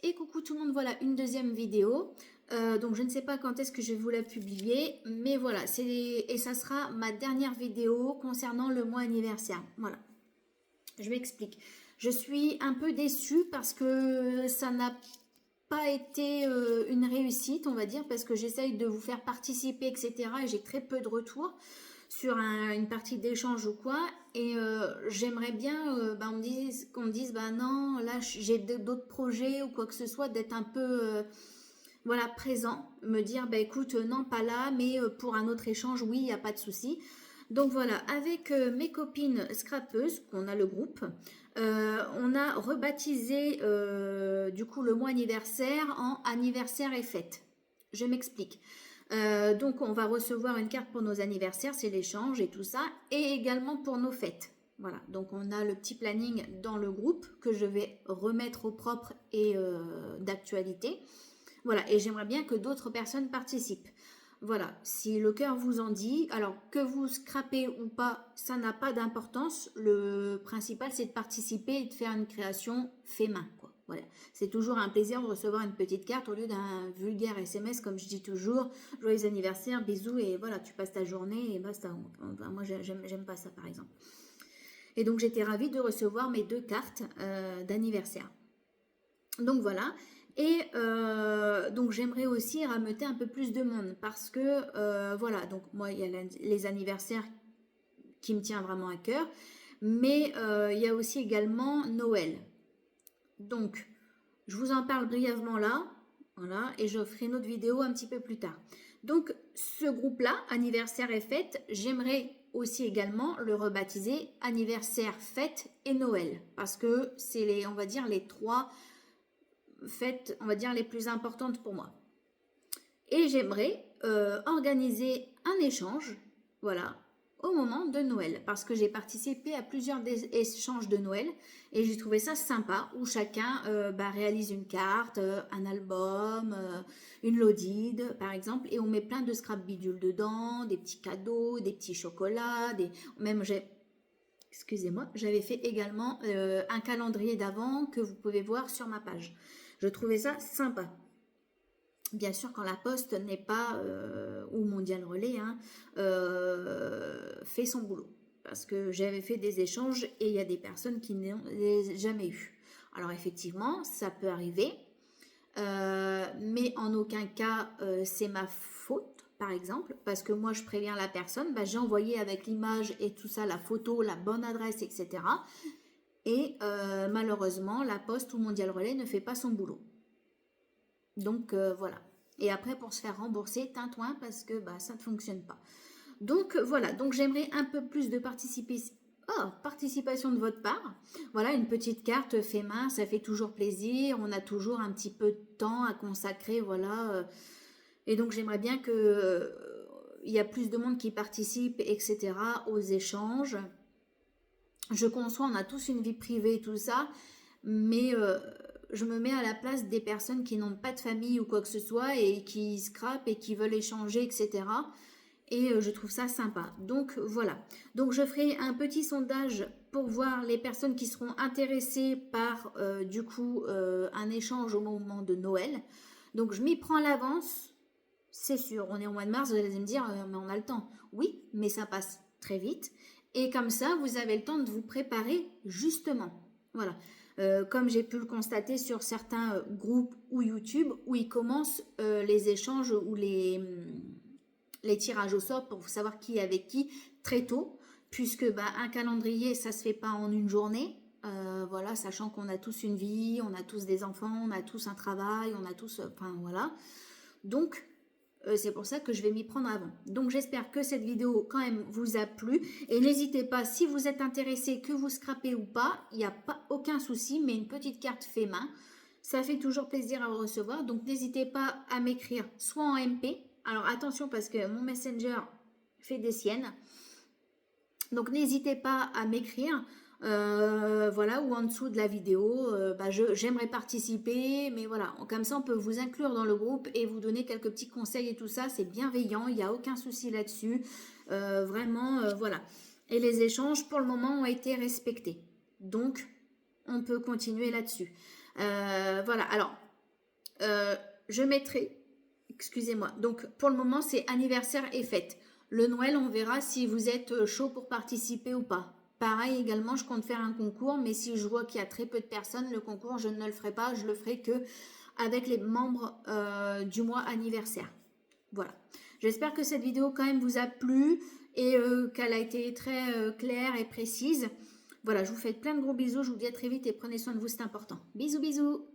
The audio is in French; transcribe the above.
Et coucou tout le monde, voilà une deuxième vidéo. Donc je ne sais pas quand est-ce que je vais vous la publier, mais voilà, et ça sera ma dernière vidéo concernant le mois anniversaire. Voilà, je m'explique. Je suis un peu déçue parce que ça n'a pas été une réussite, on va dire, parce que j'essaye de vous faire participer, etc. Et j'ai très peu de retours sur une partie d'échange ou quoi, et j'aimerais bien qu'on me dise bah non, là j'ai d'autres projets ou quoi que ce soit, d'être un peu voilà, présent, me dire bah écoute, non pas là, mais pour un autre échange, oui, il n'y a pas de souci. Donc voilà, avec mes copines scrapeuses, qu'on a le groupe, on a rebaptisé du coup le mois anniversaire en anniversaire et fête. Je m'explique. Donc on va recevoir une carte pour nos anniversaires, c'est l'échange et tout ça, et également pour nos fêtes. Voilà, donc on a le petit planning dans le groupe que je vais remettre au propre et d'actualité. Voilà, et j'aimerais bien que d'autres personnes participent. Voilà, si le cœur vous en dit, alors que vous scrapez ou pas, ça n'a pas d'importance. Le principal, c'est de participer et de faire une création fait main, quoi. Voilà, c'est toujours un plaisir de recevoir une petite carte au lieu d'un vulgaire SMS, comme je dis toujours. Joyeux anniversaire, bisous, et voilà, tu passes ta journée et basta. Enfin, moi, j'aime pas ça, par exemple. Et donc, j'étais ravie de recevoir mes 2 cartes d'anniversaire. Donc voilà, et donc j'aimerais aussi rameuter un peu plus de monde parce que voilà, donc moi il y a les anniversaires qui me tient vraiment à cœur, mais il y a aussi également Noël. Donc je vous en parle brièvement là, voilà, et je ferai une autre vidéo un petit peu plus tard. Donc ce groupe-là, anniversaire et fête, j'aimerais aussi également le rebaptiser anniversaire, fête et Noël, parce que c'est les, on va dire, les 3 fêtes, on va dire, les plus importantes pour moi. Et j'aimerais organiser un échange, voilà, au moment de Noël, parce que j'ai participé à plusieurs échanges de Noël et j'ai trouvé ça sympa, où chacun réalise une carte, un album, une lodide, par exemple, et on met plein de scrap bidules dedans, des petits cadeaux, des petits chocolats, même excusez-moi, j'avais fait également un calendrier d'avant que vous pouvez voir sur ma page. Je trouvais ça sympa. Bien sûr, quand la poste n'est pas, ou Mondial Relais, hein, fait son boulot. Parce que j'avais fait des échanges et il y a des personnes qui n'ont jamais eu. Alors effectivement, ça peut arriver, mais en aucun cas c'est ma faute, par exemple, parce que moi je préviens la personne, j'ai envoyé avec l'image et tout ça, la photo, la bonne adresse, etc. Et malheureusement, la Poste ou Mondial Relais ne fait pas son boulot. Donc voilà. Et après, pour se faire rembourser, tintouin, parce que ça ne fonctionne pas. Donc voilà, donc j'aimerais un peu plus de participation de votre part. Voilà, une petite carte fait main, ça fait toujours plaisir. On a toujours un petit peu de temps à consacrer, voilà. Et donc j'aimerais bien que il y a plus de monde qui participe, etc. aux échanges. Je conçois, on a tous une vie privée, tout ça, mais je me mets à la place des personnes qui n'ont pas de famille ou quoi que ce soit et qui scrapent et qui veulent échanger, etc. Et je trouve ça sympa. Donc voilà. Donc je ferai un petit sondage pour voir les personnes qui seront intéressées par du coup un échange au moment de Noël. Donc je m'y prends à l'avance, c'est sûr. On est au mois de mars, vous allez me dire, mais on a le temps. Oui, mais ça passe très vite. Et comme ça, vous avez le temps de vous préparer justement. Voilà. Comme j'ai pu le constater sur certains groupes ou YouTube où ils commencent les échanges ou les tirages au sort pour savoir qui est avec qui très tôt, puisque un calendrier, ça se fait pas en une journée. Voilà, sachant qu'on a tous une vie, on a tous des enfants, on a tous un travail, on a tous... Enfin, voilà. Donc, c'est pour ça que je vais m'y prendre avant. Donc j'espère que cette vidéo quand même vous a plu. Et n'hésitez pas, si vous êtes intéressé, que vous scrapez ou pas, il n'y a pas aucun souci, mais une petite carte fait main, ça fait toujours plaisir à recevoir. Donc n'hésitez pas à m'écrire soit en MP. Alors attention parce que mon Messenger fait des siennes. Donc n'hésitez pas à m'écrire. Voilà, ou en dessous de la vidéo, j'aimerais participer, mais voilà, comme ça on peut vous inclure dans le groupe et vous donner quelques petits conseils et tout ça, c'est bienveillant, il n'y a aucun souci là-dessus, vraiment, voilà. Et les échanges pour le moment ont été respectés, donc on peut continuer là-dessus. Voilà, alors je mettrai, excusez-moi, donc pour le moment c'est anniversaire et fête. Le Noël, on verra si vous êtes chaud pour participer ou pas. Pareil également, je compte faire un concours, mais si je vois qu'il y a très peu de personnes, le concours, je ne le ferai pas. Je le ferai que avec les membres du mois anniversaire. Voilà. J'espère que cette vidéo quand même vous a plu et qu'elle a été très claire et précise. Voilà, je vous fais plein de gros bisous. Je vous dis à très vite et prenez soin de vous, c'est important. Bisous, bisous.